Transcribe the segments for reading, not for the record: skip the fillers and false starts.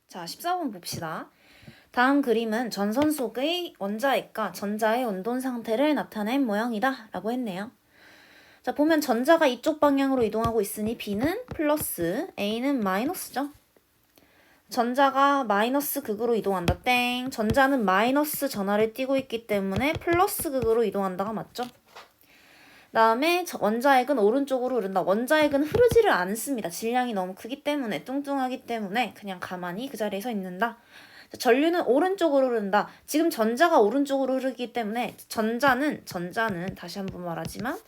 자, 14번 봅시다. 다음 그림은 전선 속의 원자핵과 전자의 온도 상태를 나타낸 모양이다 라고 했네요. 자, 보면 전자가 이쪽 방향으로 이동하고 있으니 B는 플러스, A는 마이너스죠. 전자가 마이너스 극으로 이동한다. 땡. 전자는 마이너스 전하를 띠고 있기 때문에 플러스 극으로 이동한다가 맞죠? 다음에 원자핵은 오른쪽으로 흐른다. 원자핵은 흐르지를 않습니다. 질량이 너무 크기 때문에, 뚱뚱하기 때문에 그냥 가만히 그 자리에 서 있는다. 전류는 오른쪽으로 흐른다. 지금 전자가 오른쪽으로 흐르기 때문에 전자는 다시 한번 말하지만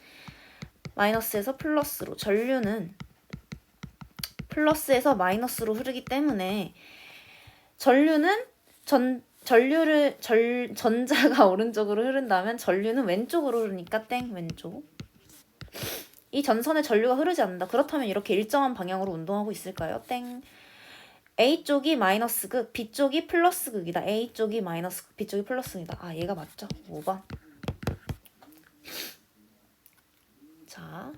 마이너스에서 플러스로, 전류는 플러스에서 마이너스로 흐르기 때문에 전자가 오른쪽으로 흐른다면 전류는 왼쪽으로 흐르니까 땡, 왼쪽. 이 전선에 전류가 흐르지 않는다. 그렇다면 이렇게 일정한 방향으로 운동하고 있을까요? 땡. A쪽이 마이너스 극, B쪽이 플러스 극이다. A쪽이 마이너스 극, B쪽이 플러스 극이다. 아, 얘가 맞죠? 5번. 자.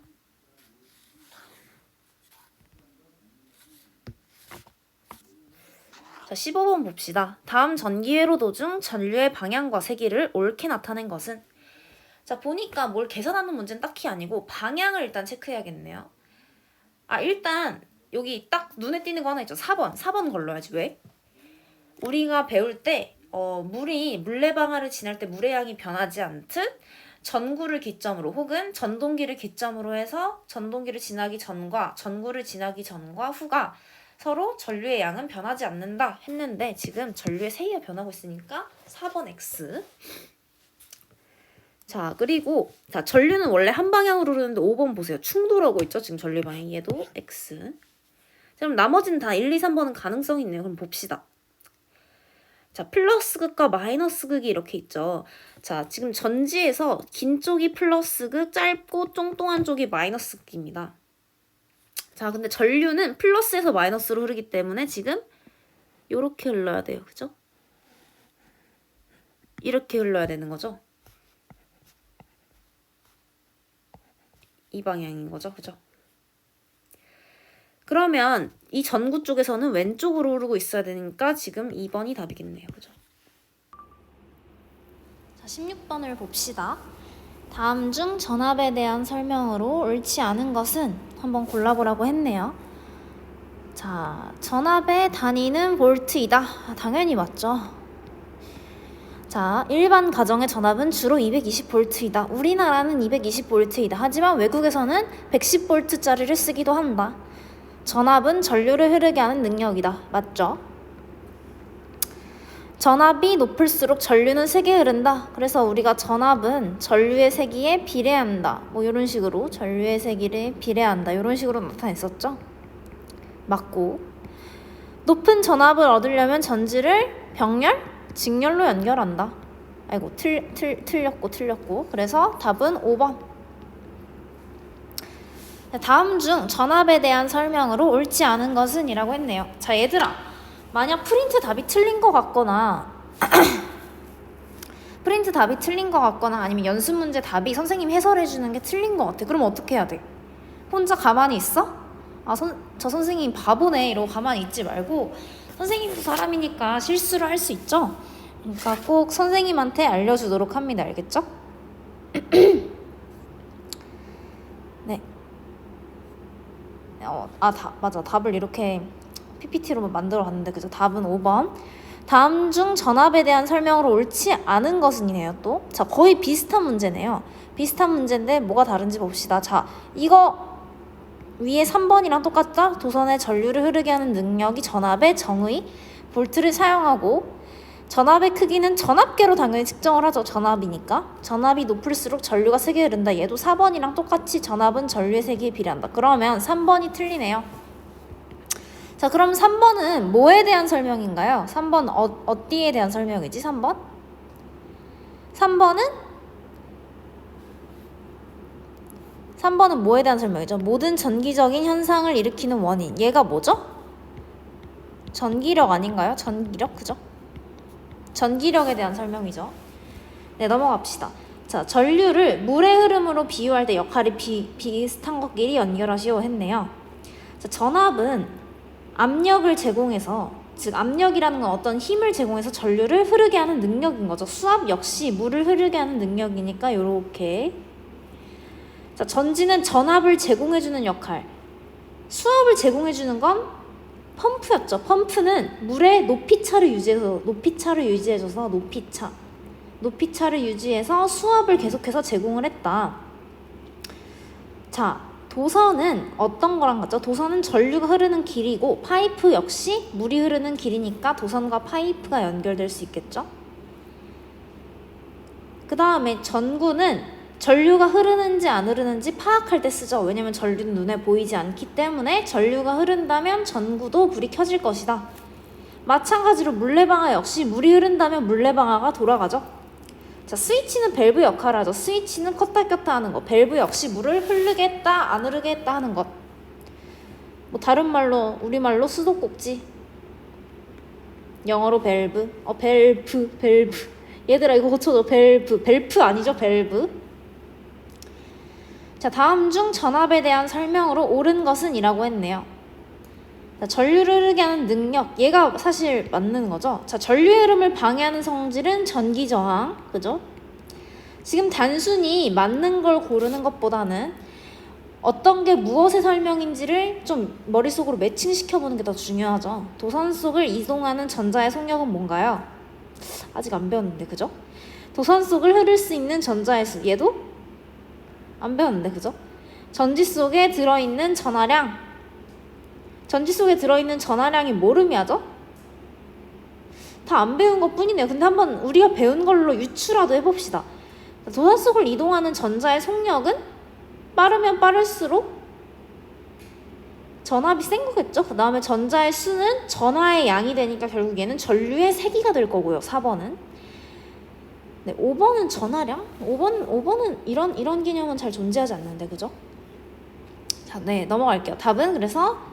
자, 15번 봅시다. 다음 전기회로도 중 전류의 방향과 세기를 옳게 나타낸 것은? 자, 보니까 뭘 계산하는 문제는 딱히 아니고 방향을 일단 체크해야겠네요. 아, 일단 여기 딱 눈에 띄는 거 하나 있죠. 4번 걸러야지. 왜? 우리가 배울 때 물이 물레방아를 지날 때 물의 양이 변하지 않듯 전구를 기점으로 혹은 전동기를 기점으로 해서 전동기를 지나기 전과 전구를 지나기 전과 후가 서로 전류의 양은 변하지 않는다 했는데 지금 전류의 세기가 변하고 있으니까 4번 X. 자, 그리고 자, 전류는 원래 한 방향으로 흐르는데 5번 보세요. 충돌하고 있죠. 지금 전류 방향. 얘도 X. 자, 그럼 나머지는 다 1, 2, 3번은 가능성이 있네요. 그럼 봅시다. 자, 플러스 극과 마이너스 극이 이렇게 있죠. 자, 지금 전지에서 긴 쪽이 플러스 극, 짧고 뚱뚱한 쪽이 마이너스 극입니다. 자, 근데 전류는 플러스에서 마이너스로 흐르기 때문에 지금 이렇게 흘러야 돼요. 그죠? 이렇게 흘러야 되는 거죠. 이 방향인 거죠. 그죠? 그러면 이 전구 쪽에서는 왼쪽으로 흐르고 있어야 되니까 지금 2번이 답이겠네요. 그죠? 자, 16번을 봅시다. 다음 중 전압에 대한 설명으로 옳지 않은 것은? 한번 골라보라고 했네요. 자, 전압의 단위는 볼트이다. 아, 당연히 맞죠. 자, 일반 가정의 전압은 주로 220V이다. 우리나라는 220V이다. 하지만 외국에서는 110V짜리를 쓰기도 한다. 전압은 전류를 흐르게 하는 능력이다. 맞죠? 전압이 높을수록 전류는 세게 흐른다. 그래서 우리가 전압은 전류의 세기에 비례한다. 뭐 이런 식으로 전류의 세기에 비례한다. 이런 식으로 나타냈었죠. 맞고. 높은 전압을 얻으려면 전지를 병렬, 직렬로 연결한다. 아이고, 틀렸고. 그래서 답은 5번. 다음 중 전압에 대한 설명으로 옳지 않은 것은? 이라고 했네요. 자, 얘들아, 만약 프린트 답이 틀린 것 같거나 아니면 연습 문제 답이 선생님 해설해 주는 게 틀린 것 같아. 그럼 어떻게 해야 돼? 혼자 가만히 있어? 아, 저 선생님 바보네 이러고 가만히 있지 말고 선생님도 사람이니까 실수를 할 수 있죠? 그러니까 꼭 선생님한테 알려주도록 합니다. 알겠죠? 네. 맞아. 답을 이렇게 PPT로 만들어 갔는데 그죠? 답은 5번. 다음 중 전압에 대한 설명으로 옳지 않은 것은이네요. 또. 자, 거의 비슷한 문제네요. 비슷한 문제인데 뭐가 다른지 봅시다. 자, 이거 위에 3번이랑 똑같다. 도선에 전류를 흐르게 하는 능력이 전압의 정의 볼트를 사용하고 전압의 크기는 전압계로 당연히 측정을 하죠. 전압이니까. 전압이 높을수록 전류가 세게 흐른다. 얘도 4번이랑 똑같이 전압은 전류의 세기에 비례한다. 그러면 3번이 틀리네요. 자, 그럼 3번은 뭐에 대한 설명인가요? 3번 어디에 대한 설명이지? 3번? 3번은 뭐에 대한 설명이죠? 모든 전기적인 현상을 일으키는 원인. 얘가 뭐죠? 전기력 아닌가요? 전기력? 그죠? 전기력에 대한 설명이죠. 네, 넘어갑시다. 자, 전류를 물의 흐름으로 비유할 때 역할이 비슷한 것끼리 연결하시오 했네요. 자, 전압은 압력을 제공해서 즉 압력이라는 건 어떤 힘을 제공해서 전류를 흐르게 하는 능력인 거죠. 수압 역시 물을 흐르게 하는 능력이니까 요렇게. 자, 전지는 전압을 제공해주는 역할. 수압을 제공해주는 건 펌프였죠. 펌프는 물의 높이차를 유지해줘서 높이차를 유지해서 수압을 계속해서 제공을 했다. 자, 도선은 어떤 거랑 같죠? 도선은 전류가 흐르는 길이고 파이프 역시 물이 흐르는 길이니까 도선과 파이프가 연결될 수 있겠죠? 그 다음에 전구는 전류가 흐르는지 안 흐르는지 파악할 때 쓰죠. 왜냐면 전류는 눈에 보이지 않기 때문에 전류가 흐른다면 전구도 불이 켜질 것이다. 마찬가지로 물레방아 역시 물이 흐른다면 물레방아가 돌아가죠. 자, 스위치는 밸브 역할을 하죠. 스위치는 껐다 켰다 하는 거. 밸브 역시 물을 흐르게 했다 안 흐르게 했다 하는 것. 뭐 다른 말로 우리말로 수도꼭지, 영어로 밸브. 밸브. 얘들아 이거 고쳐줘. 밸프 아니죠? 밸브. 자, 다음 중 전압에 대한 설명으로 옳은 것은 이라고 했네요. 자, 전류를 흐르게 하는 능력, 얘가 사실 맞는 거죠. 자, 전류의 흐름을 방해하는 성질은 전기 저항, 그죠? 지금 단순히 맞는 걸 고르는 것보다는 어떤 게 무엇의 설명인지를 좀 머릿속으로 매칭시켜보는 게 더 중요하죠. 도선 속을 이동하는 전자의 속력은 뭔가요? 아직 안 배웠는데, 그죠? 도선 속을 흐를 수 있는 전자의 수, 얘도? 안 배웠는데, 그죠? 전지 속에 들어있는 전하량, 전지 속에 들어있는 전하량이 뭘 의미하죠? 다 안 배운 것 뿐이네요. 근데 한번 우리가 배운 걸로 유추라도 해봅시다. 도선 속을 이동하는 전자의 속력은 빠르면 빠를수록 전압이 센 거겠죠? 그 다음에 전자의 수는 전하의 양이 되니까 결국 얘는 전류의 세기가 될 거고요. 4번은. 네, 5번은 전하량? 5번은 이런 개념은 잘 존재하지 않는데, 그죠? 자, 네, 넘어갈게요. 답은 그래서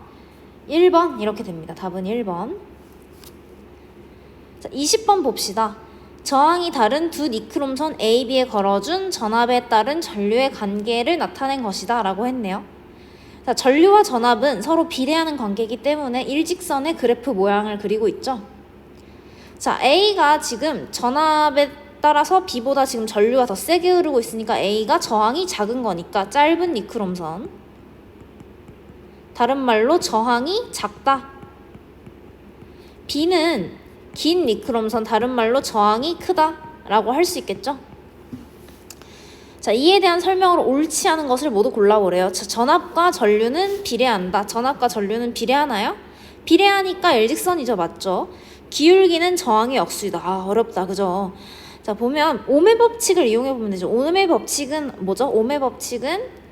1번 이렇게 됩니다. 답은 1번. 자, 20번 봅시다. 저항이 다른 두 니크롬선 A, B에 걸어준 전압에 따른 전류의 관계를 나타낸 것이다 라고 했네요. 자, 전류와 전압은 서로 비례하는 관계이기 때문에 일직선의 그래프 모양을 그리고 있죠. 자, A가 지금 전압에 따라서 B보다 지금 전류가 더 세게 흐르고 있으니까 A가 저항이 작은 거니까 짧은 니크롬선. 다른 말로 저항이 작다. B는 긴 니크롬선, 다른 말로 저항이 크다 라고 할 수 있겠죠. 자, 이에 대한 설명으로 옳지 않은 것을 모두 골라보래요. 자, 전압과 전류는 비례한다. 전압과 전류는 비례하나요? 비례하니까 일직선이죠. 맞죠? 기울기는 저항의 역수이다. 아, 어렵다. 그죠? 자, 보면 옴의 법칙을 이용해 보면 되죠. 옴의 법칙은 뭐죠? 옴의 법칙은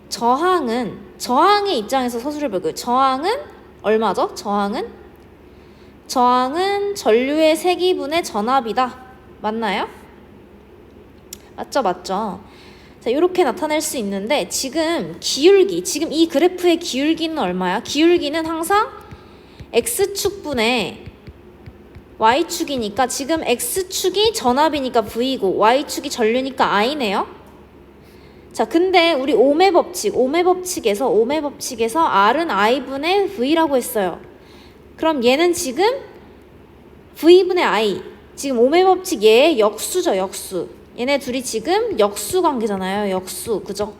저항의 입장에서 서술을 볼게요. 저항은 얼마죠? 저항은 전류의 세기분의 전압이다. 맞나요? 맞죠? 자, 이렇게 나타낼 수 있는데 지금 지금 이 그래프의 기울기는 얼마야? 기울기는 항상 X축분의 Y축이니까 지금 X축이 전압이니까 V고 Y축이 전류니까 I네요. 자, 근데 우리 옴의 법칙에서 R은 I분의 V라고 했어요. 그럼 얘는 지금 V분의 I, 지금 옴의 법칙 얘의 역수죠, 역수. 얘네 둘이 지금 역수 관계잖아요, 역수, 그죠?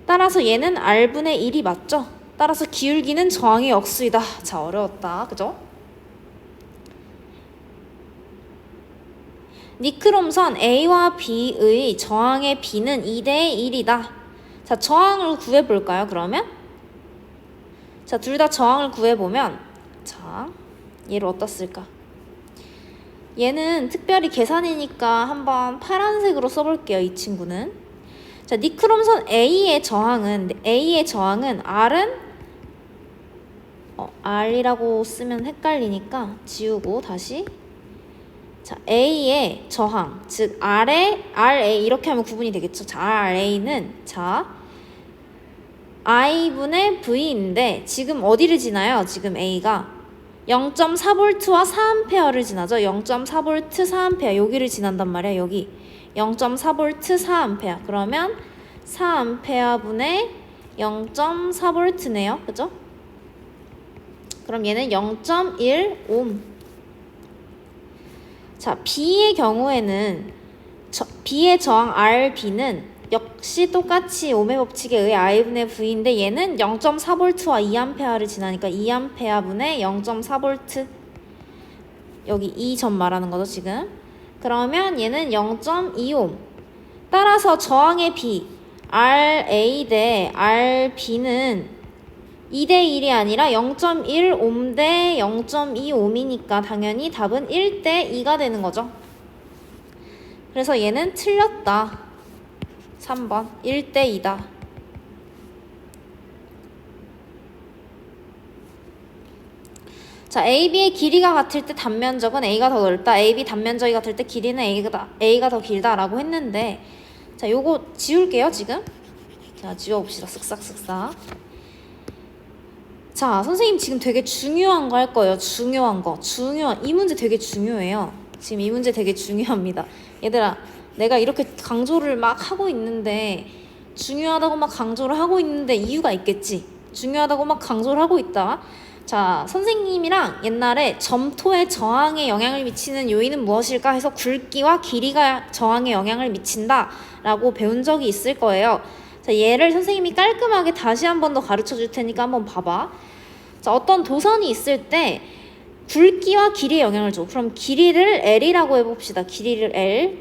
따라서 얘는 R분의 1이 맞죠? 따라서 기울기는 저항의 역수이다. 자, 어려웠다, 그죠? 니크롬선 A와 B의 저항의 B는 2대 1이다. 자, 저항을 구해볼까요, 그러면? 자, 둘 다 저항을 구해보면, 자, 얘를 어디다 쓸까? 얘는 특별히 계산이니까 한번 파란색으로 써볼게요, 이 친구는. 자, 니크롬선 A의 저항은 R은, R이라고 쓰면 헷갈리니까 지우고 다시. 자, A의 저항, 즉 RA 이렇게 하면 구분이 되겠죠. 자, RA는 I분의 V인데 지금 어디를 지나요? 지금 A가 0.4V와 4A를 지나죠. 0.4V, 4A 여기를 지난단 말이야. 여기 0.4V, 4A. 그러면 4A 분의 0.4V네요. 그죠? 그럼 얘는 0.1옴. 자, B의 경우에는 B의 저항 RB는 역시 똑같이 옴의 법칙에 의해 I분의 V인데 얘는 0.4V와 2A를 지나니까 2A분의 0.4V. 여기 이 점 말하는 거죠 지금. 그러면 얘는 0.2옴. 따라서 저항의 B RA 대 RB는 2대 1이 아니라 0.1옴 대 0.2옴이니까 당연히 답은 1대 2가 되는 거죠. 그래서 얘는 틀렸다. 3번 1대 2다. 자, AB의 길이가 같을 때 단면적은 A가 더 넓다. AB 단면적이 같을 때 길이는 A가 더 길다라고 했는데, 자, 요거 지울게요 지금. 자, 지워봅시다. 쓱싹쓱싹. 자, 선생님 지금 되게 중요한 거 할 거예요. 이 문제 되게 중요해요. 지금 이 문제 되게 중요합니다. 얘들아, 내가 이렇게 강조를 막 하고 있는데, 중요하다고 막 강조를 하고 있는데 이유가 있겠지. 중요하다고 막 강조를 하고 있다. 자, 선생님이랑 옛날에 점토의 저항에 영향을 미치는 요인은 무엇일까 해서 굵기와 길이가 저항에 영향을 미친다 라고 배운 적이 있을 거예요. 자, 얘를 선생님이 깔끔하게 다시 한 번 더 가르쳐 줄 테니까 한번 봐봐. 자, 어떤 도선이 있을 때 굵기와 길이에 영향을 줘. 그럼 길이를 L이라고 해봅시다. 길이를 L,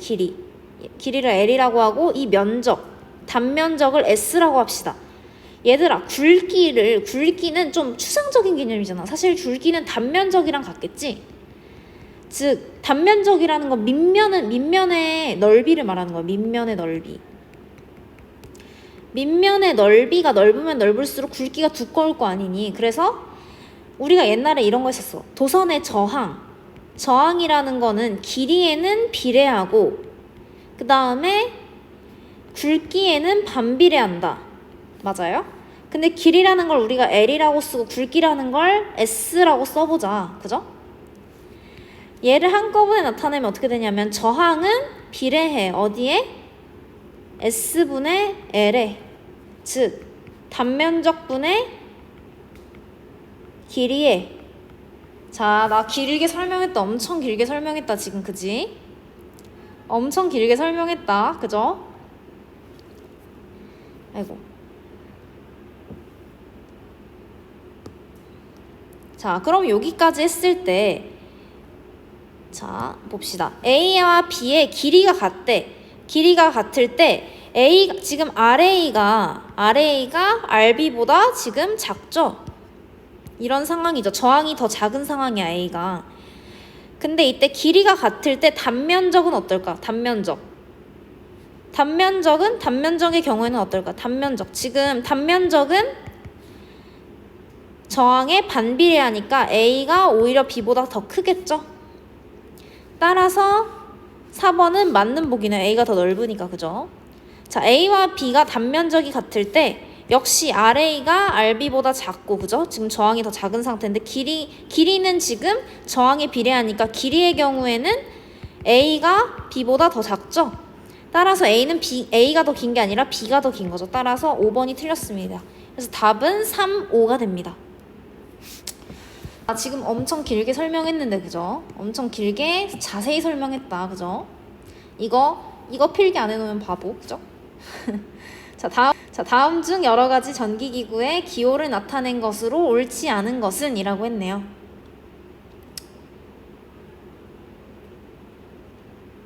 길이를 L이라고 하고 이 면적, 단면적을 S라고 합시다. 얘들아, 굵기는 좀 추상적인 개념이잖아. 사실 굵기는 단면적이랑 같겠지? 즉, 단면적이라는 건 밑면의 넓이를 말하는 거야. 밑면의 넓이. 밑면의 넓이가 넓으면 넓을수록 굵기가 두꺼울 거 아니니. 그래서 우리가 옛날에 이런 거 했었어. 도선의 저항이라는 거는 길이에는 비례하고 그 다음에 굵기에는 반비례한다. 맞아요? 근데 길이라는 걸 우리가 L이라고 쓰고 굵기라는 걸 S라고 써보자. 그죠? 얘를 한꺼번에 나타내면 어떻게 되냐면 저항은 비례해. 어디에? S분의 L에. 즉 단면적분의 길이에. 자, 나 길게 설명했다. 엄청 길게 설명했다 지금. 그지? 엄청 길게 설명했다. 그죠? 아이고. 자, 그럼 여기까지 했을 때, 자, 봅시다. A와 B의 길이가 같을 때 지금 RA가 RB보다 지금 작죠? 이런 상황이죠. 저항이 더 작은 상황이야, A가. 근데 이때 길이가 같을 때 단면적은 어떨까? 단면적의 경우에는 어떨까? 지금 단면적은 저항에 반비례하니까 A가 오히려 B보다 더 크겠죠? 따라서 4번은 맞는 보기는 A가 더 넓으니까. 그죠? 자, A와 B가 단면적이 같을 때 역시 RA가 RB보다 작고, 그죠? 지금 저항이 더 작은 상태인데 길이는 지금 저항에 비례하니까 길이의 경우에는 A가 B보다 더 작죠? 따라서 A가 더 긴 게 아니라 B가 더 긴 거죠. 따라서 5번이 틀렸습니다. 그래서 답은 3, 5가 됩니다. 지금 엄청 길게 설명했는데, 그죠? 엄청 길게 자세히 설명했다, 그죠? 이거 필기 안 해놓으면 바보, 그죠? 자, 다음 중 여러 가지 전기기구의 기호를 나타낸 것으로 옳지 않은 것은 이라고 했네요.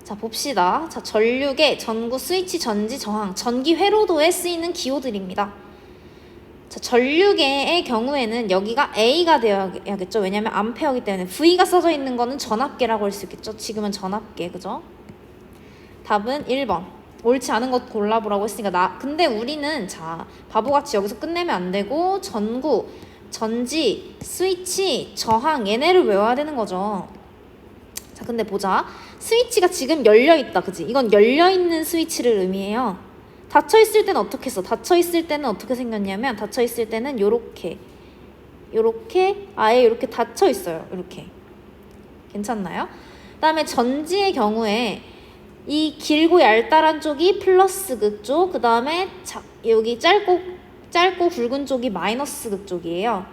자, 봅시다. 자, 전류계, 전구, 스위치, 전지, 저항, 전기 회로도에 쓰이는 기호들입니다. 자, 전류계의 경우에는 여기가 A가 되어야겠죠. 왜냐면 암페어이기 때문에. V가 써져 있는 거는 전압계라고 할 수 있겠죠. 지금은 전압계, 그죠? 답은 1번. 옳지 않은 것 골라보라고 했으니까 근데 우리는 자, 바보같이 여기서 끝내면 안 되고 전구, 전지, 스위치, 저항 얘네를 외워야 되는 거죠. 자, 근데 보자. 스위치가 지금 열려있다, 그지? 이건 열려있는 스위치를 의미해요. 닫혀있을 때는 어떻게 했어? 닫혀있을 때는 어떻게 생겼냐면 닫혀있을 때는 요렇게 아예 요렇게 닫혀있어요. 이렇게. 괜찮나요? 그 다음에 전지의 경우에 이 길고 얄짤한 쪽이 플러스 극쪽, 그 다음에 여기 짧고 굵은 쪽이 마이너스 극쪽이에요.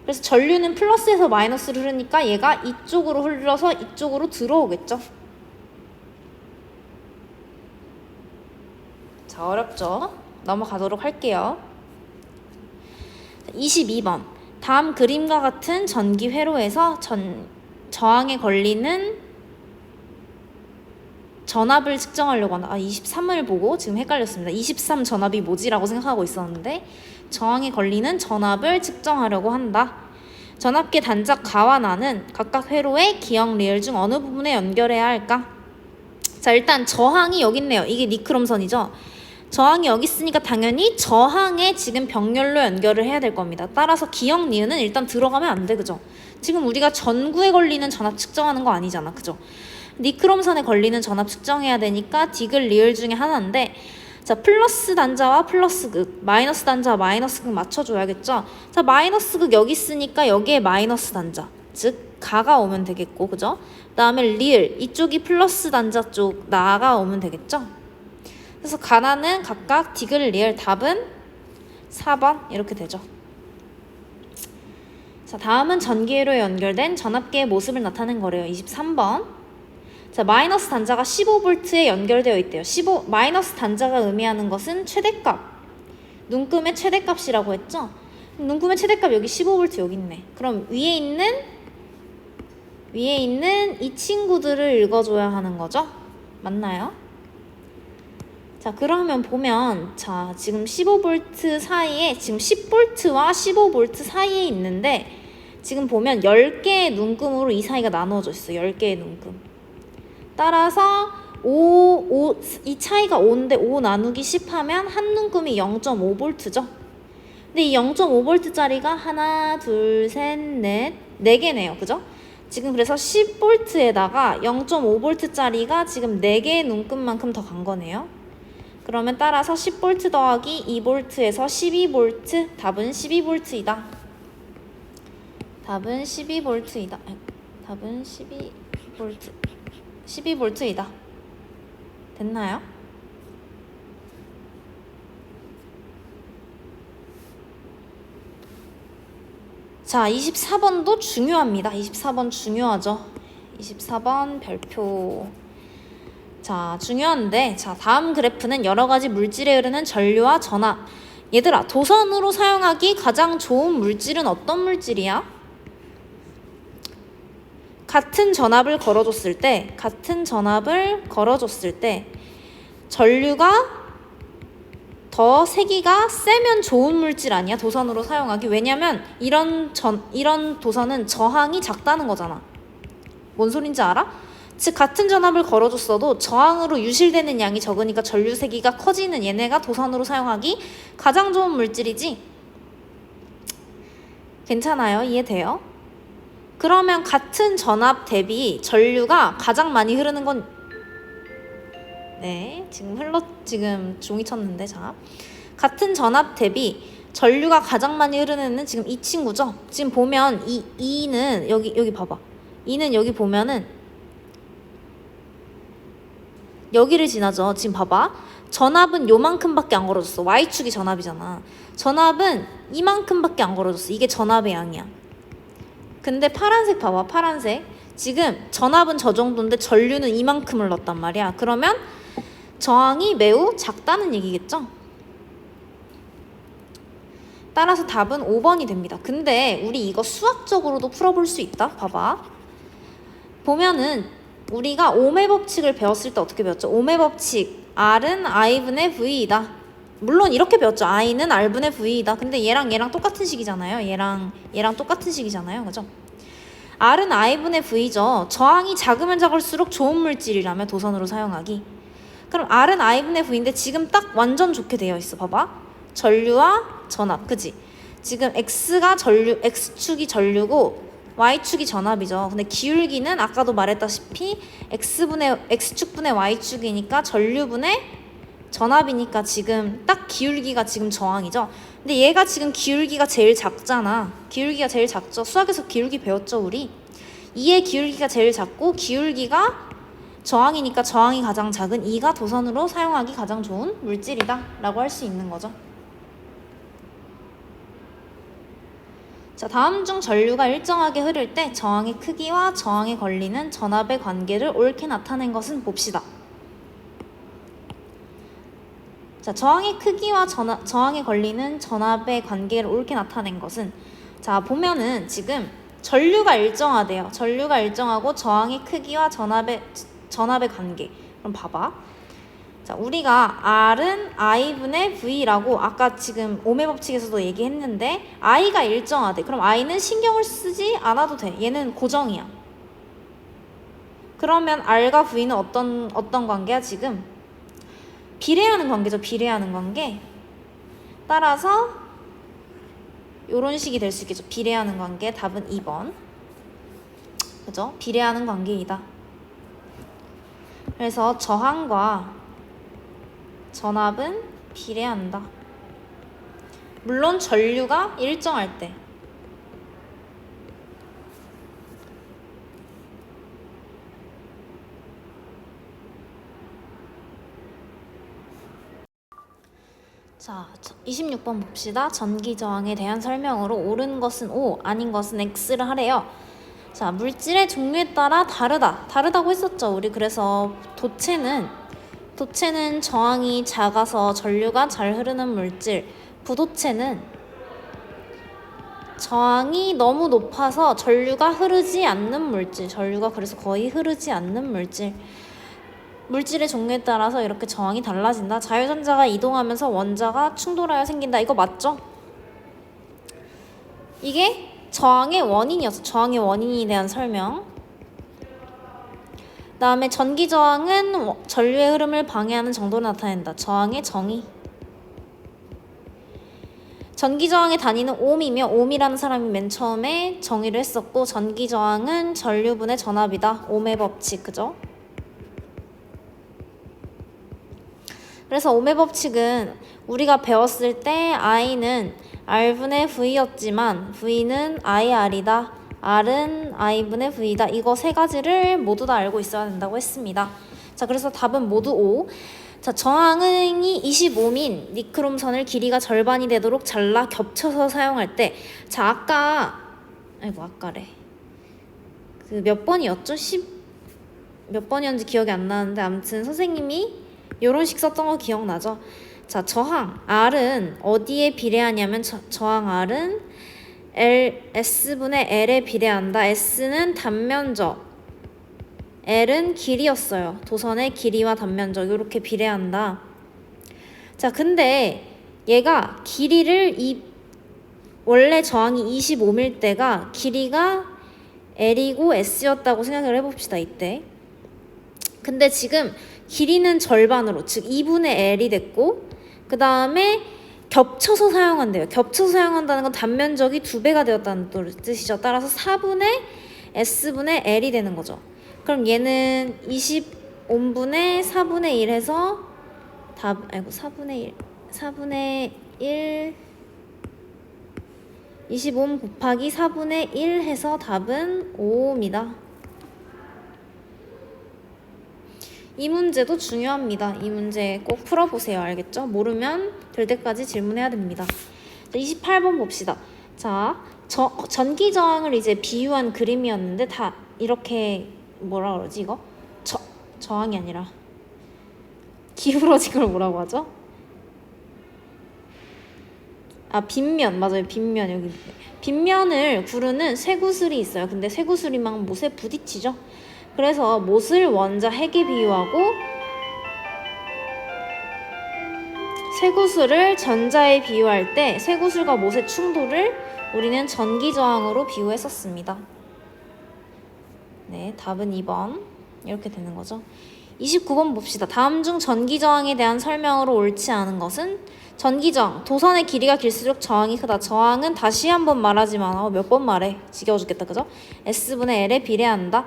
그래서 전류는 플러스에서 마이너스를 흐르니까 얘가 이쪽으로 흘러서 이쪽으로 들어오겠죠. 자, 어렵죠? 넘어가도록 할게요. 22번. 다음 그림과 같은 전기 회로에서 저항에 걸리는 전압을 측정하려고 한다. 23을 보고 지금 헷갈렸습니다. 23 전압이 뭐지라고 생각하고 있었는데 저항에 걸리는 전압을 측정하려고 한다. 전압계 단자 가와 나는 각각 회로의 기역 리을 중 어느 부분에 연결해야 할까? 자, 일단 저항이 여기 있네요. 이게 니크롬선이죠. 저항이 여기 있으니까 당연히 저항에 지금 병렬로 연결을 해야 될 겁니다. 따라서 기역 리을은 일단 들어가면 안 돼, 그죠? 지금 우리가 전구에 걸리는 전압 측정하는 거 아니잖아, 그죠? 니크롬선에 걸리는 전압 측정해야 되니까 디귿 리을 중에 하나인데, 자, 플러스 단자와 플러스 극, 마이너스 단자와 마이너스 극 맞춰줘야겠죠? 자, 마이너스 극 여기 있으니까 여기에 마이너스 단자, 즉 가가 오면 되겠고, 그죠? 그 다음에 리을, 이쪽이 플러스 단자 쪽 나가 오면 되겠죠? 그래서 가나는 각각 디귿 리을, 답은 4번 이렇게 되죠. 자, 다음은 전기회로에 연결된 전압계의 모습을 나타낸 거래요. 23번. 자, 마이너스 단자가 15V에 연결되어 있대요. 마이너스 단자가 의미하는 것은 최대값, 눈금의 최대값이라고 했죠? 눈금의 최대값 여기 15V 여기 있네. 그럼 위에 있는 이 친구들을 읽어줘야 하는 거죠? 맞나요? 자, 그러면 보면, 자, 지금 15V 사이에, 지금 10V와 15V 사이에 있는데, 지금 보면 10개의 눈금으로 이 사이가 나누어져 있어요. 10개의 눈금. 따라서 이 차이가 5인데 5 나누기 10 하면 한 눈금이 0.5V죠. 근데 이 0.5V짜리가 하나, 둘, 셋, 넷, 4개네요. 그죠? 지금 그래서 10V에다가 0.5V짜리가 지금 4개의 눈금만큼 더 간 거네요. 그러면 따라서 10V 더하기 2V에서 12V, 답은 12V이다. 답은 12V이다. 답은 12V이다. 됐나요? 자, 24번도 중요합니다. 24번 중요하죠. 24번 별표. 자, 중요한데, 자, 다음 그래프는 여러 가지 물질에 흐르는 전류와 전압. 얘들아, 도선으로 사용하기 가장 좋은 물질은 어떤 물질이야? 같은 전압을 걸어줬을 때 전류가 더 세기가 세면 좋은 물질 아니야? 도선으로 사용하기. 왜냐면 이런 도선은 저항이 작다는 거잖아. 뭔 소린지 알아? 즉 같은 전압을 걸어줬어도 저항으로 유실되는 양이 적으니까 전류 세기가 커지는 얘네가 도선으로 사용하기 가장 좋은 물질이지. 괜찮아요? 이해돼요? 그러면 같은 전압 대비 전류가 가장 많이 흐르는 건, 네, 지금 종이 쳤는데, 자, 같은 전압 대비 전류가 가장 많이 흐르는 애는 지금 이 친구죠. 지금 보면 이는 여기 봐봐. 이는 여기 보면은 여기를 지나죠. 지금 봐봐. 전압은 요만큼밖에 안 걸어줬어. Y축이 전압이잖아. 전압은 이만큼밖에 안 걸어줬어. 이게 전압의 양이야. 근데 파란색 봐봐. 파란색. 지금 전압은 저 정도인데 전류는 이만큼을 넣었단 말이야. 그러면 저항이 매우 작다는 얘기겠죠? 따라서 답은 5번이 됩니다. 근데 우리 이거 수학적으로도 풀어볼 수 있다. 봐봐. 보면은 우리가 오음의 법칙을 배웠을 때 어떻게 배웠죠? 오음의 법칙. R은 I분의 V이다. 물론 이렇게 배웠죠. I는 R분의 V이다. 근데 얘랑 똑같은 식이잖아요. 얘랑 똑같은 식이잖아요. 그죠? R은 I분의 V죠. 저항이 작으면 작을수록 좋은 물질이라며 도선으로 사용하기. 그럼 R은 I분의 V인데 지금 딱 완전 좋게 되어 있어. 봐봐. 전류와 전압. 그지? 지금 X축이 전류고 Y축이 전압이죠. 근데 기울기는 아까도 말했다시피 X축분의 Y축이니까 전류분의 전압이니까 지금 딱 기울기가 지금 저항이죠. 근데 얘가 지금 기울기가 제일 작잖아. 기울기가 제일 작죠. 수학에서 기울기 배웠죠, 우리? 2의 기울기가 제일 작고 기울기가 저항이니까 저항이 가장 작은 2가 도선으로 사용하기 가장 좋은 물질이다 라고 할 수 있는 거죠. 자, 다음 중 전류가 일정하게 흐를 때 저항의 크기와 저항에 걸리는 전압의 관계를 옳게 나타낸 것은 봅시다. 자, 저항의 크기와 저항에 걸리는 전압의 관계를 옳게 나타낸 것은, 자, 보면은 지금 전류가 일정하대요. 전류가 일정하고 저항의 크기와 전압의 관계. 그럼 봐봐. 자, 우리가 R은 I분의 V라고 아까 지금 오메 법칙에서도 얘기했는데 I가 일정하대. 그럼 I는 신경을 쓰지 않아도 돼. 얘는 고정이야. 그러면 R과 V는 어떤 관계야 지금? 비례하는 관계죠. 비례하는 관계. 따라서 요런 식이 될 수 있겠죠. 비례하는 관계. 답은 2번. 그죠? 비례하는 관계이다. 그래서 저항과 전압은 비례한다. 물론 전류가 일정할 때. 자, 26번 봅시다. 전기 저항에 대한 설명으로 옳은 것은 O, 아닌 것은 X를 하래요. 자, 물질의 종류에 따라 다르다고 했었죠. 우리 그래서 도체는 저항이 작아서 전류가 잘 흐르는 물질, 부도체는 저항이 너무 높아서 전류가 흐르지 않는 물질, 전류가 그래서 거의 흐르지 않는 물질의 종류에 따라서 이렇게 저항이 달라진다. 자유전자가 이동하면서 원자가 충돌하여 생긴다. 이거 맞죠? 이게 저항의 원인이었어. 저항의 원인에 대한 설명. 다음에 전기 저항은 전류의 흐름을 방해하는 정도를 나타낸다. 저항의 정의. 전기 저항의 단위는 옴이며 옴이라는 사람이 맨 처음에 정의를 했었고 전기 저항은 전류분의 전압이다. 옴의 법칙, 그죠? 그래서 옴의 법칙은 우리가 배웠을 때 I는 R분의 V였지만 V는 IR이다. R은 I분의 V다. 이거 세 가지를 모두 다 알고 있어야 된다고 했습니다. 자, 그래서 답은 모두 O. 자, 저항이 25민 니크롬선을 길이가 절반이 되도록 잘라 겹쳐서 사용할 때, 자, 아까래. 그 몇 번이었죠? 몇 번이었는지 기억이 안 나는데 아무튼 선생님이 요런 식 썼던 거 기억나죠? 자, 저항 R은 어디에 비례하냐면 저항 R은 S분의 L에 비례한다. S는 단면적, L은 길이였어요. 도선의 길이와 단면적 이렇게 비례한다. 자, 근데 얘가 길이를 원래 저항이 25밀 때가 길이가 L이고 S였다고 생각을 해봅시다. 이때. 근데 지금 길이는 절반으로, 즉 2분의 L이 됐고 그 다음에 겹쳐서 사용한대요. 겹쳐서 사용한다는 건 단면적이 2배가 되었다는 뜻이죠. 따라서 4분의 S분의 L이 되는 거죠. 그럼 얘는 25분의 4분의 1 해서 4분의 1 25 곱하기 4분의 1 해서 답은 5입니다. 이 문제도 중요합니다. 이 문제 꼭 풀어보세요. 알겠죠? 모르면 될 때까지 질문해야 됩니다. 자, 28번 봅시다. 자, 전기 저항을 이제 비유한 그림이었는데 다 이렇게 뭐라 그러지 이거? 저항이 아니라 기울어진 걸 뭐라고 하죠? 빗면, 맞아요. 빗면 여기. 빗면을 구르는 쇠구슬이 있어요. 근데 쇠구슬이 막 못에 부딪히죠? 그래서 못을 원자 핵에 비유하고 쇠구슬을 전자에 비유할 때 쇠구슬과 못의 충돌을 우리는 전기 저항으로 비유했었습니다. 네, 답은 2번. 이렇게 되는 거죠. 29번 봅시다. 다음 중 전기 저항에 대한 설명으로 옳지 않은 것은? 전기 저항, 도선의 길이가 길수록 저항이 크다. 저항은 다시 한번 말하지만 몇 번 말해. 지겨워 죽겠다, 그죠? S분의 L에 비례한다.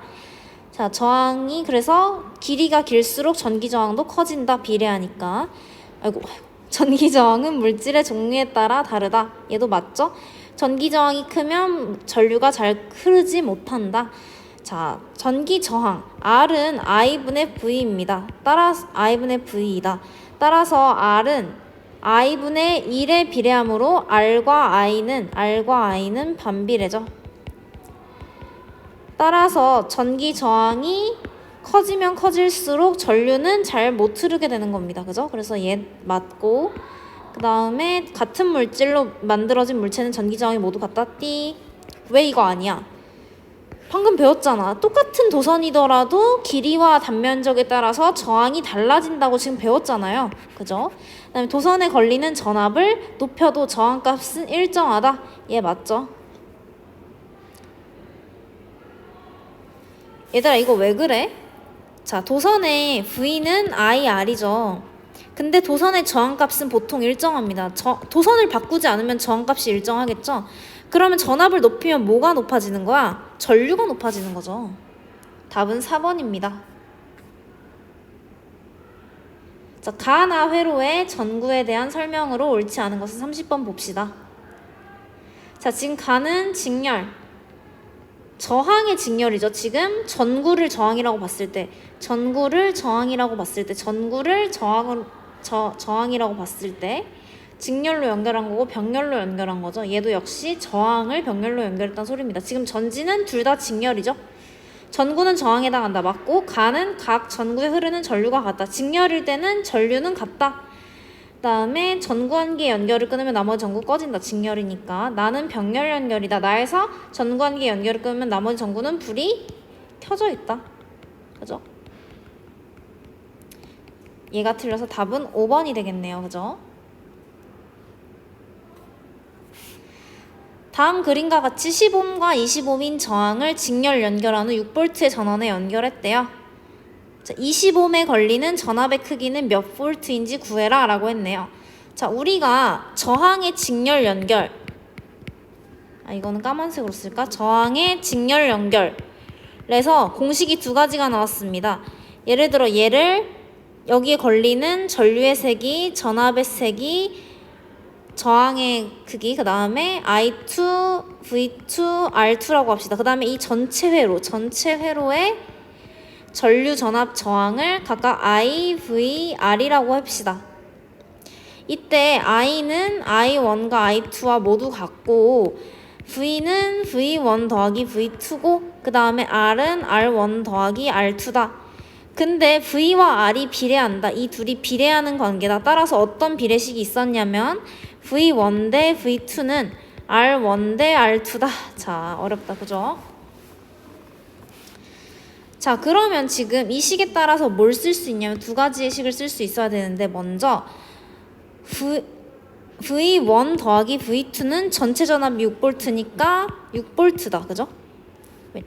자, 저항이 그래서 길이가 길수록 전기 저항도 커진다. 비례하니까. 전기 저항은 물질의 종류에 따라 다르다. 얘도 맞죠? 전기 저항이 크면 전류가 잘 흐르지 못한다. 자, 전기 저항 R은 I분의 V입니다. 따라서 I분의 V이다. 따라서 R은 i분의 1에 비례하므로 R과 I는 반비례죠. 따라서 전기 저항이 커지면 커질수록 전류는 잘 못 흐르게 되는 겁니다. 그죠? 그래서 얘 맞고, 그 다음에 같은 물질로 만들어진 물체는 전기 저항이 모두 같다. 띠. 왜 이거 아니야? 방금 배웠잖아. 똑같은 도선이더라도 길이와 단면적에 따라서 저항이 달라진다고 지금 배웠잖아요. 그죠? 그 다음에 도선에 걸리는 전압을 높여도 저항값은 일정하다. 얘 맞죠? 얘들아 이거 왜 그래? 자, 도선의 V는 IR이죠. 근데 도선의 저항값은 보통 일정합니다. 도선을 바꾸지 않으면 저항값이 일정하겠죠? 그러면 전압을 높이면 뭐가 높아지는 거야? 전류가 높아지는 거죠. 답은 4번입니다. 자, 가나 회로의 전구에 대한 설명으로 옳지 않은 것은 30번 봅시다. 자, 지금 가는 직렬. 저항의 직렬이죠. 지금 전구를 저항이라고 봤을 때, 전구를 저항이라고 봤을 때 직렬로 연결한 거고 병렬로 연결한 거죠. 얘도 역시 저항을 병렬로 연결했다는 소리입니다. 지금 전지는 둘 다 직렬이죠. 전구는 저항에 해당한다. 맞고, 가는 각 전구에 흐르는 전류가 같다. 직렬일 때는 전류는 같다. 그 다음에 전구 한 개 연결을 끊으면 나머지 전구 꺼진다. 직렬이니까. 나는 병렬 연결이다. 나에서 전구 한 개 연결을 끊으면 나머지 전구는 불이 켜져 있다. 그죠? 얘가 틀려서 답은 5번이 되겠네요. 그죠? 다음 그림과 같이 10옴과 20옴인 저항을 직렬 연결한 후 6V의 전원에 연결했대요. 자, 20옴에 걸리는 전압의 크기는 몇 볼트인지 구해라 라고 했네요. 자, 우리가 저항의 직렬 연결, 이거는 까만색으로 쓸까? 저항의 직렬 연결에서 공식이 두 가지가 나왔습니다. 예를 들어 얘를 여기에 걸리는 전류의 세기, 전압의 세기, 저항의 크기, 그 다음에 I2, V2, R2라고 합시다. 그 다음에 이 전체 회로의 전류 전압 저항을 각각 I, V, R이라고 합시다. 이때 I는 I1과 I2와 모두 같고, V는 V1 더하기 V2고, 그 다음에 R은 R1 더하기 R2다. 근데 V와 R이 비례한다. 이 둘이 비례하는 관계다. 따라서 어떤 비례식이 있었냐면 V1 대 V2는 R1 대 R2다. 자, 어렵다. 그죠? 자, 그러면 지금 이 식에 따라서 뭘 쓸 수 있냐면 두 가지의 식을 쓸 수 있어야 되는데, 먼저 V1 더하기 V2는 전체 전압이 6V니까 6V다. 그죠?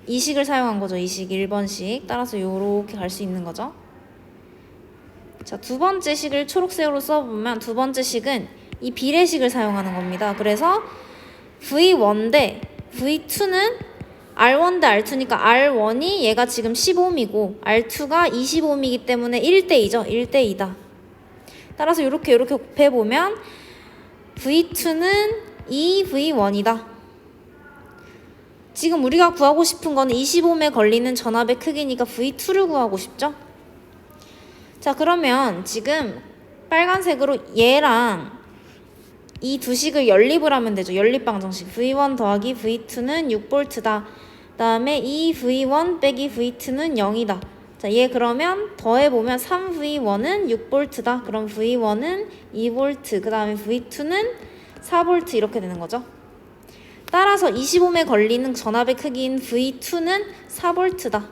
이 식을 사용한 거죠. 이 식 1번식. 따라서 요렇게 갈 수 있는 거죠. 자, 두 번째 식을 초록색으로 써보면 두 번째 식은 이 비례식을 사용하는 겁니다. 그래서 V1 대 V2는 R1 대 R2니까 R1이 얘가 지금 10옴이고 R2가 20옴이기 때문에 1대2죠. 1대2다. 따라서 이렇게 곱해보면 V2는 2V1이다. 지금 우리가 구하고 싶은 거는 20옴에 걸리는 전압의 크기니까 V2를 구하고 싶죠? 자, 그러면 지금 빨간색으로 얘랑 이 두 식을 연립을 하면 되죠. 연립방정식. V1 더하기 V2는 6V다. 그 다음에 2V1 빼기 V2는 0이다. 자, 얘 그러면 더해보면 3V1은 6V다. 그럼 V1은 2V. 그 다음에 V2는 4V 이렇게 되는 거죠. 따라서 20옴에 걸리는 전압의 크기인 V2는 4V다.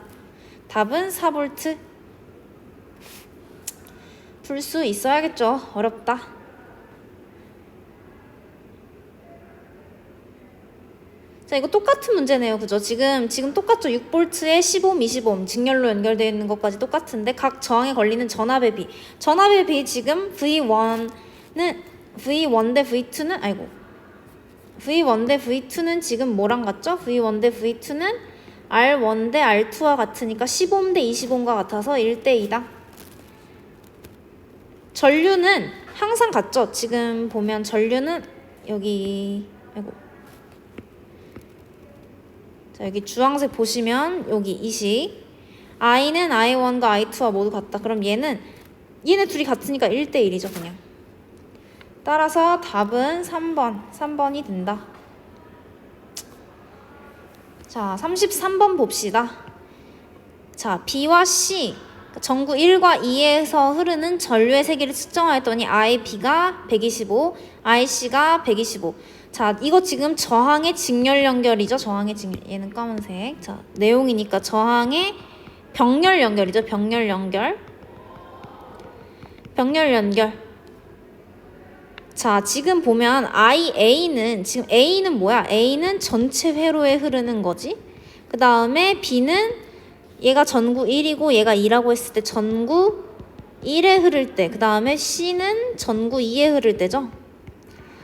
답은 4V. 풀 수 있어야겠죠. 어렵다. 자, 이거 똑같은 문제네요. 그죠? 지금 똑같죠? 6V에 10옴, 20옴 직렬로 연결되어 있는 것까지 똑같은데 각 저항에 걸리는 전압의 비. 전압의 비 지금 V1 대 V2는 지금 뭐랑 같죠? V1 대 V2는 R1 대 R2와 같으니까 10옴 대 20옴과 같아서 1대2다. 전류는 항상 같죠? 지금 보면 전류는 여기 여기 주황색 보시면 여기 이 식 I는 I1과 I2와 모두 같다. 그럼 얘네 둘이 같으니까 1대1이죠. 그냥 따라서 답은 3번이 된다. 자, 33번 봅시다. 자, B와 C, 전구 1과 2에서 흐르는 전류의 세기를 측정하였더니 IB가 125, IC가 125. 자, 이거 지금 저항의 직렬 연결이죠. 저항의 직렬. 얘는 까만색. 자, 내용이니까 저항의 병렬 연결이죠. 병렬 연결. 병렬 연결. 자, 지금 보면 IA는, 지금 A는 뭐야? A는 전체 회로에 흐르는 거지. 그 다음에 B는 얘가 전구 1이고 얘가 2라고 했을 때 전구 1에 흐를 때, 그 다음에 C는 전구 2에 흐를 때죠.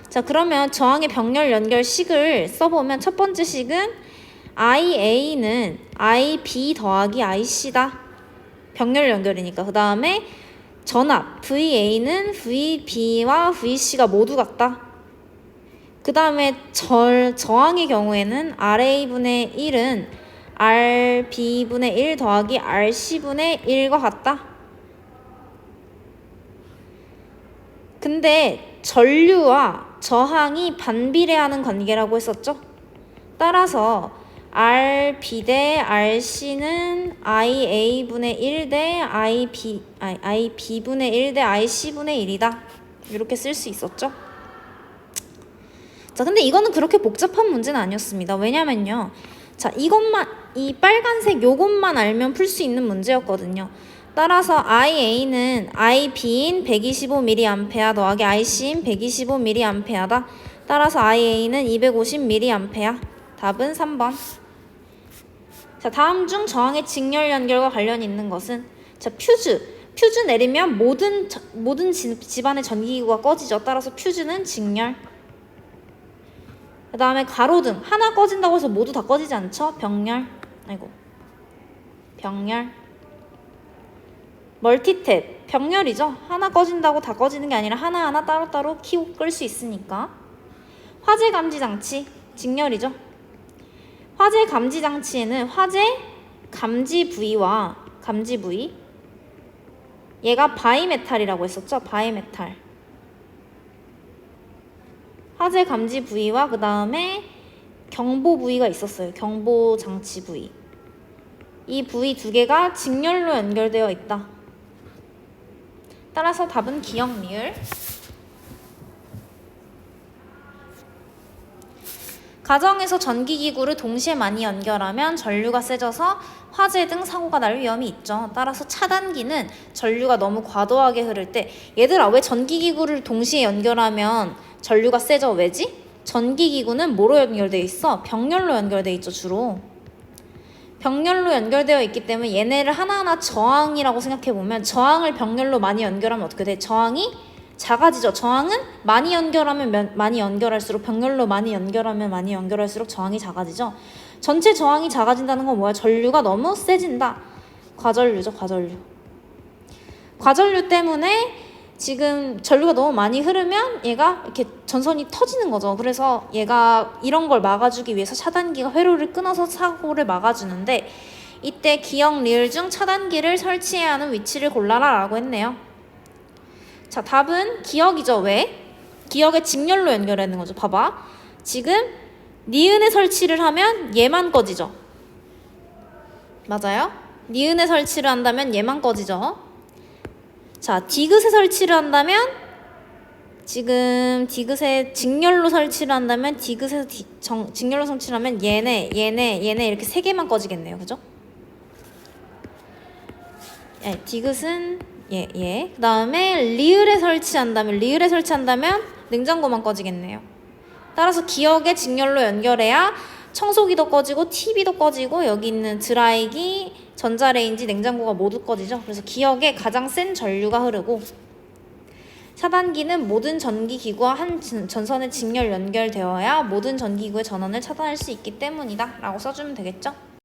자, 그러면 저항의 병렬 연결식을 써보면 첫 번째 식은 IA는 IB 더하기 IC다. 병렬 연결이니까. 그 다음에 전압 VA는 VB와 VC가 모두 같다. 그 다음에 저항의 경우에는 RA분의 1은 RB분의 1 더하기 RC분의 1과 같다. 근데 전류와 저항이 반비례하는 관계라고 했었죠. 따라서 RB 대 RC는 IA분의 1 대 IB분의 1 대 IC분의 1이다. 이렇게 쓸 수 있었죠. 자, 근데 이거는 그렇게 복잡한 문제는 아니었습니다. 왜냐면요. 자, 이것만, 이 빨간색 요것만 알면 풀 수 있는 문제였거든요. 따라서 IA는 IB인 125mA 더하기 IC인 125mA다. 따라서 IA는 250mA. 답은 3번. 자, 다음 중 저항의 직렬 연결과 관련이 있는 것은, 자, 퓨즈 내리면 모든 집안의 전기기구가 꺼지죠. 따라서 퓨즈는 직렬. 그 다음에 가로등 하나 꺼진다고 해서 모두 다 꺼지지 않죠? 병렬. 병렬. 멀티탭 병렬이죠. 하나 꺼진다고 다 꺼지는 게 아니라 하나하나 따로따로 켜고 끌 수 있으니까. 화재 감지 장치 직렬이죠. 화재 감지 장치에는 화재 감지 부위와 감지 부위, 얘가 바이메탈이라고 했었죠. 바이메탈. 화재 감지 부위와 그 다음에 경보 부위가 있었어요. 경보 장치 부위. 이 부위 두 개가 직렬로 연결되어 있다. 따라서 답은 기역 리을. 가정에서 전기기구를 동시에 많이 연결하면 전류가 세져서 화재 등 사고가 날 위험이 있죠. 따라서 차단기는 전류가 너무 과도하게 흐를 때, 얘들아 왜 전기기구를 동시에 연결하면 전류가 세져? 왜지? 전기기구는 뭐로 연결되어 있어? 병렬로 연결되어 있죠. 주로 병렬로 연결되어 있기 때문에 얘네를 하나하나 저항이라고 생각해보면, 저항을 병렬로 많이 연결하면 어떻게 돼? 저항이 작아지죠. 저항은 많이 연결하면 많이 연결할수록, 병렬로 많이 연결하면 많이 연결할수록 저항이 작아지죠. 전체 저항이 작아진다는 건 뭐야? 전류가 너무 세진다. 과전류죠. 과전류 때문에 지금 전류가 너무 많이 흐르면 얘가 이렇게 전선이 터지는 거죠. 그래서 얘가 이런 걸 막아주기 위해서 차단기가 회로를 끊어서 사고를 막아주는데, 이때 기역 리을 중 차단기를 설치해야 하는 위치를 골라라 라고 했네요. 자, 답은 기역이죠. 왜? 기역의 직렬로 연결하는 거죠. 봐봐. 지금 니은에 설치를 하면 얘만 꺼지죠. 맞아요? 니은에 설치를 한다면 얘만 꺼지죠. 자, 디귿에 설치를 한다면, 지금 디귿에 직렬로 설치를 한다면, 디귿에서 직렬로 설치를 하면 얘네 이렇게 세 개만 꺼지겠네요. 그죠? 예, 디귿은 예. 그 다음에 리을에 설치한다면 냉장고만 꺼지겠네요. 따라서 기역의 직렬로 연결해야 청소기도 꺼지고 TV도 꺼지고 여기 있는 드라이기, 전자레인지, 냉장고가 모두 꺼지죠. 그래서 기역에 가장 센 전류가 흐르고, 차단기는 모든 전기기구와 한 전선에 직렬 연결되어야 모든 전기기구의 전원을 차단할 수 있기 때문이다 라고 써주면 되겠죠.